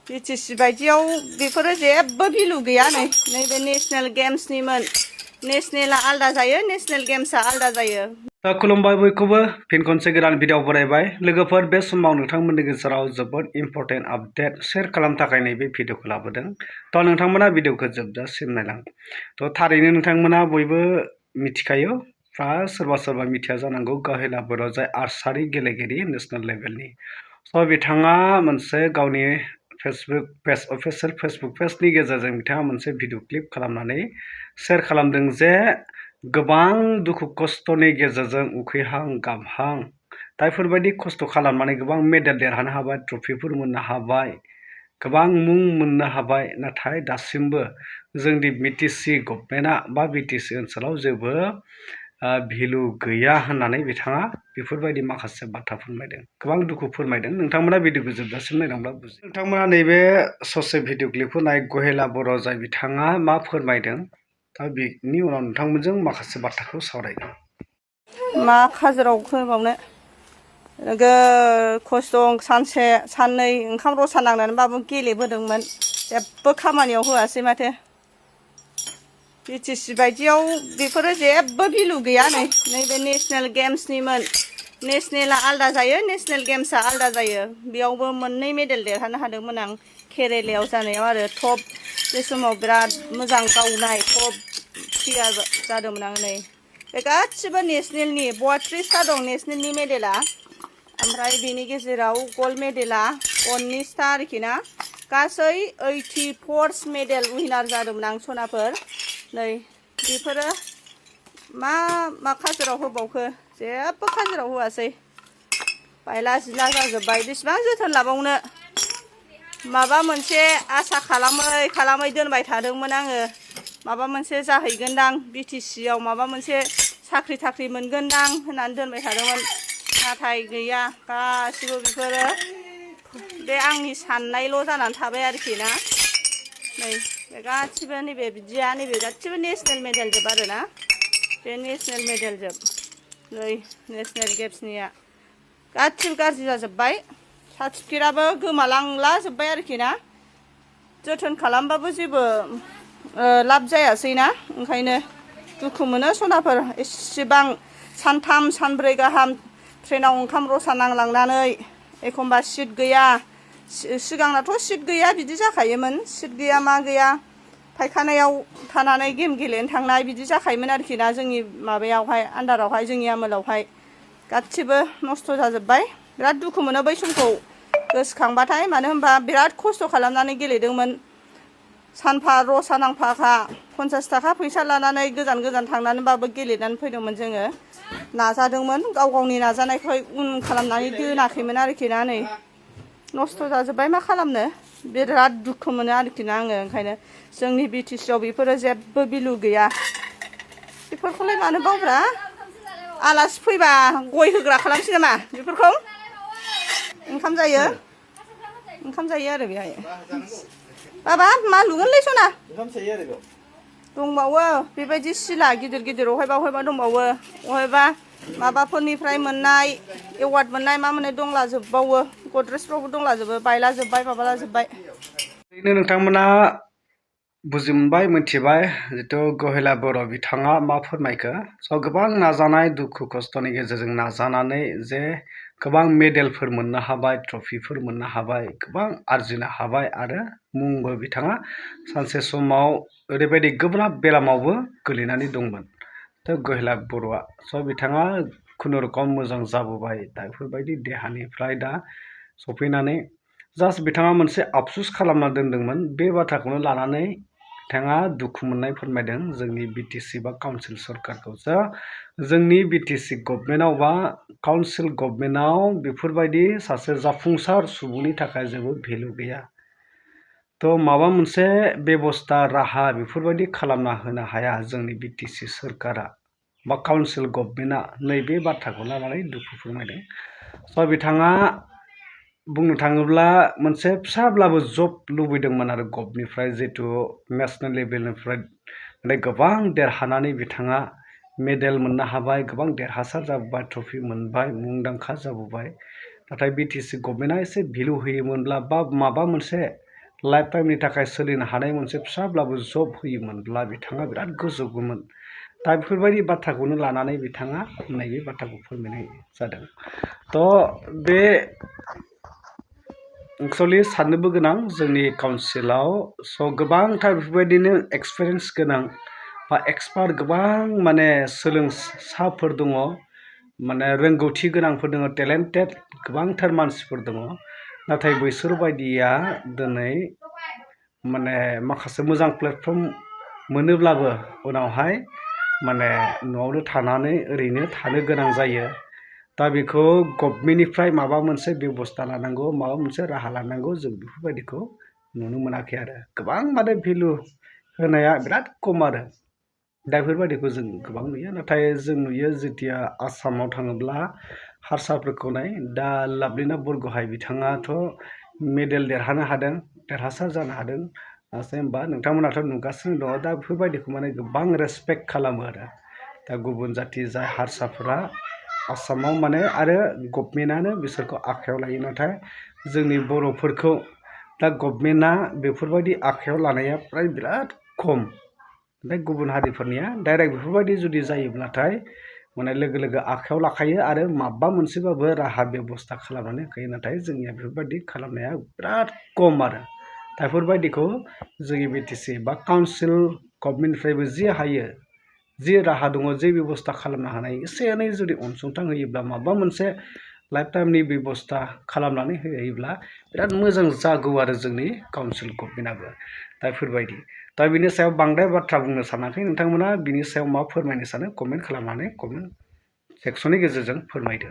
BTC बायदियाव बेफोरो जेबो भेलु गैया नैबे नेसनेल गेम्सनिमोन नेसनेला आलदा जायो नेसनेल गेम्सआ आलदा जायो। खुलुमबाय बयखौबो फिन खनसे गोदान भिडिअ बरायबाय लोगोफोर बे समाव नोंथांमोननि गेजेराव जोबोद इम्पर्टेन्ट आपडेट शेयार खालामनो थाखाय नैबे भिडिअखौ लाबोदों। थ' नोंथांमोना भिडिअखौ जोबजासिम नायलां। थ' थारैनो नोंथांमोना बयबो मिथिखायो बा सोरबा सोरबा मिथिया जानांगौ गहेला बर' जाय आर्सारि गेलेगिरि नेसनेल लेभेलनि। स' बिथाङा मोनसे गावनि फेसबुक पेज अफिसियेल फेसबुक पेजनि गेजेरजों बिथाङा मोनसे भिडिअ क्लिप खालामनानै शेयार खालामदों जे गोबां दुखु खस्थ'नि गेजेरजों उखैहां गाबहां दा बेफोरबायदि खस्थ' खालामनानै गोबां मेडेल देरहानो हाबाय ट्रफिफोर मोननो हाबाय गोबां मुं मोननो हाबाय नाथाय दासिमबो जोंनि बिटिसि गभर्नमेन्टआ बा बिटिसि ओनसोलाव जेबो भेलु गैया होननानै बिथाङा बेफोरबायदि माखासे बाथ्रा फोरमायदों गोबां दुखु फोरमायदों। नोंथांमोना भिडिअखौ जोबजासिम नायलांब्ला बुजियो। नोंथांमोना नैबे ससे भिडिअ क्लिपखौ नाय गहेला बर' जाय बिथाङा मा फोरमायदों दा बेनि उनाव नोंथांमोनजों माखासे बाथ्राखौ सावरायगोन। मा खाजोराव होबावनो नोगोद खस्थ' सानसे साननै ओंखाम रसा नांनानैबाबो गेलेबोदोंमोन जेबो खामानियाव होआसै माथो। बिटिसि बायदियाव बेफोरो जेबो भेलु गैया नैबे नेसनेल गेम्सनिमोन नेसनेला आलदा जायो नेसनेल गेम्सआ आलदा जायो। बेयावबो मोननै मेडेल देरहानो हादोंमोन आं केरेलायाव जानायाव आरो टप बे समाव बिराद मोजां गावनाय टप प्लेयार जादोंमोन आं नै बे गासिबो नेसनेलनि 32टा दं नेसनेलनि मेडेला ओमफ्राय बेनि गेजेराव गल्ड मेडेला 19टा आरोखि ना गासै 84 मेडेल उइनार जादोंमोन आं सनाफोर नै बेफोरो मा खाजोराव होबावखो जेबो खाजोराव होआसै बायला जिला जाजोब्बाय बेसेबां जोथोन लाबावनो माबा मोनसे आसा खालामै दोनबाय थादोंमोन आङो माबा मोनसे जाहैगोनदां बिटिसियाव माबा मोनसे साख्रि थाख्रि मोनगोनदां होननानै दोनबाय थादोंमोन नाथाय गैया गासिबो बेफोरो बे आंनि साननायल' जानानै थाबाय आरोखि ना नै बे गासिबो नैबे बिदिया नैबे गासिबो नेसनेल मेडेल जोब आरो ना बे नेसनेल मेडेल जोब नै नेसनेल गेम्सनिया गासिबो गाज्रि जाजोब्बाय सार्टिफिकेटआबो गोमालांला जोब्बाय आरोखि ना जोथोन खालामबाबो जेबो लाब जायासै ना ओंखायनो दुखु मोनो सनाफोर एसेबां सानथाम सानब्रै गाहाम ट्रेनाव ओंखाम रसा नांलांनानै एखमबा सिट गैया सिगांनाथ' सिट गैया बिदि जाखायोमोन सिट गैया मा गैया फायखानायाव थानानै गेम गेलेनो थांनाय बिदि जाखायोमोन आरोखि ना जोंनि माबायावहाय आन्दारावहाय जोंनि आमोलावहाय गासिबो नस्थ' जाजोब्बाय बिराद दुखु मोनो बै समखौ गोसोखांबाथाय मानो होनबा बिराद खस्थ' खालामनानै गेलेदोंमोन सानफा रसा नांफाखा 50 थाखा फैसा लानानै गोजान गोजान थांनानैबाबो गेलेनानै फैदोंमोन जोङो नाजादोंमोन गाव गावनि नाजानायखौ उन खालामनानै दोनाखैमोन आरोखि ना नै नस्थ' जाजोब्बाय मा खालामनो बिराद दुखु मोनो आरोखि ना आङो ओंखायनो जोंनि बिटिसियाव बेफोरो जेबो भेलु गैया बेफोरखौलाय मानो बावब्रा आलासि फैबा गय होग्रा खालामसै नामा बेफोरखौ ओंखाम जायो आरो बेहाय बाबा मा लुगोनलै सना दंबावो बेबायदि सिला गिदिर गिदिर अहायबा दंबावो अहायबा माबाफोरनिफ्राय मोननाय एवार्ड मोननाय मा मोननाय दंलाजोबबावो गद्रेजफ्रावबो दंलाजोबो बायलाजोब्बाय माबालाजोब्बाय। ओरैनो नोंथांमोना बुजि मोनबाय मिथिबाय जितु गहेला बर' बिथाङा मा फोरमायखो स' गोबां नाजानाय दुखु खस्थ'नि गेजेरजों नाजानानै जे गोबां मेडेलफोर मोननो हाबाय ट्रफिफोर मोननो हाबाय गोबां आरजिनो हाबाय आरो मुंबो बिथाङा सानसे समाव ओरैबायदि गोब्राब बेरामावबो गोलैनानै दंमोन थ' गहेला बर'आ स' बिथाङा खुनुरुखुम मोजां जाबोबाय दा बेफोरबायदि देहानिफ्राय दा सफैनानै जास्ट बिथाङा मोनसे आफसुस खालामना दोनदोंमोन बे बाथ्राखौनो लानानै बिथाङा दुखु मोननाय फोरमायदों जोंनि बिटिसि बा काउन्सिल सरकारखौ जोंनि बिटिसि गभर्नमेन्टआव बा काउन्सिल गभर्नमेन्टआव बेफोरबायदि सासे जाफुंसार सुबुंनि थाखाय जेबो भेलु गैया थ' माबा मोनसे बेबस्था राहा बेफोरबायदि खालामना होनो हाया जोंनि बिटिसि सरकारा बा काउन्सिल गभर्नमेन्टआ नैबे बाथ्राखौ लानानै दुखु फोरमायदों। स' बिथाङा बुंनो थाङोब्ला मोनसे फिसाब्लाबो जब लुबैदोंमोन आरो गभनिफ्राय जितु नेसनेल लेभेलनिफ्राय गोबां देरहानानै बिथाङा मेडेल मोननो हाबाय गोबां देरहासार जाबोबाय ट्रफि मोनबाय मुंदांखा जाबोबाय नाथाय बिटिसि गभर्नमेन्टआ एसे भेलु होयोमोनब्ला बा माबा मोनसे लाइफ टाइमनि थाखाय सोलिनो हानाय मोनसे फिसाब्लाबो जब होयोमोनब्ला बिथाङा बिराद गोजोगौमोन। दा बेफोरबायदि बाथ्राखौनो लानानै बिथाङा नैबे बाथ्राखौ फोरमायनाय जादों। थ' बे एक्सुवेलि साननोबो गोनां जोंनि काउन्सिलाव गोबांथार बेफोरबायदिनो एक्सपिरियेन्स गोनां बा एक्सपार्ट गोबां माने सोलोंसाफोर दङ, माने रोंगौथि गोनांफोर दङ, टेलेन्टेड गोबांथार मानसिफोर दङ। नाथाय बैसोर बायदिया दिनै माने माखासे मोजां प्लेटफर्म मोनोब्लाबो उनावहाय माने न'आवनो थानानै ओरैनो थानो गोनां जायो। दा बेखौ गभर्नमेन्टनिफ्राय माबा मोनसे बेबस्था लानांगौ, माबा मोनसे राहा लानांगौ, जों बेफोरबायदिखौ नुनो मोनाखै आरो। गोबां माने भेलु होनाया बिराद खम आरो। दा बेफोरबायदिखौ जों गोबां नुयो। नाथाय जों नुयो जेथिया आसामाव थाङोब्ला हारसाफोरखौ नाय, दा लाभलिना बरग'हाय बिथाङाथ' मेडेल देरहानो हादों, देरहासार जानो हादों। होमबा नोंथांमोनाथ' नुगासिनो दङ। दा बेफोरबायदिखौ माने गोबां रेसपेक्ट खालामो आरो। दा गुबुन जाथि जाय हारसाफोरा आसामाव माने आरो गभर्नमेन्टआनो बिसोरखौ आखायाव लायो। नाथाय जोंनि बर'फोरखौ दा गभर्नमेन्टआ बेफोरबायदि आखायाव लानाया फ्राय बिराद खम। ओमफ्राय गुबुन हारिफोरनिया डाइरेक्ट बेफोरबायदि जुदि जायोब्लाथाय माने लोगो लोगो आखायाव लाखायो आरो माबा मोनसेबाबो राहा बेबस्था खालामनानै होखायो। नाथाय जोंनिया बेफोरबायदि खालामनाया बिराद खम आरो। दा बेफोरबायदिखौ जोंनि BTC बा काउन्सिल गभर्नमेन्टनिफ्रायबो जि हायो, जि राहा दङ, जि बेबस्था खालामनो हानाय एसे एनै जुदि अनसुंथाइ होयोब्ला, माबा मोनसे लाइफ टाइमनि बेबस्था खालामनानै होयोब्ला बिराद मोजां जागौ आरो जोंनि काउन्सिल गभर्नमेन्टआबो। दा बेफोरबायदि। दा बिनि सायाव बांद्राय बाथ्रा बुंनो सानाखै। नोंथांमोना बिनि सायाव मा फोरमायनो सानो कमेन्ट खालामनानै कमेन्ट सेक्सननि गेजेरजों फोरमायदो।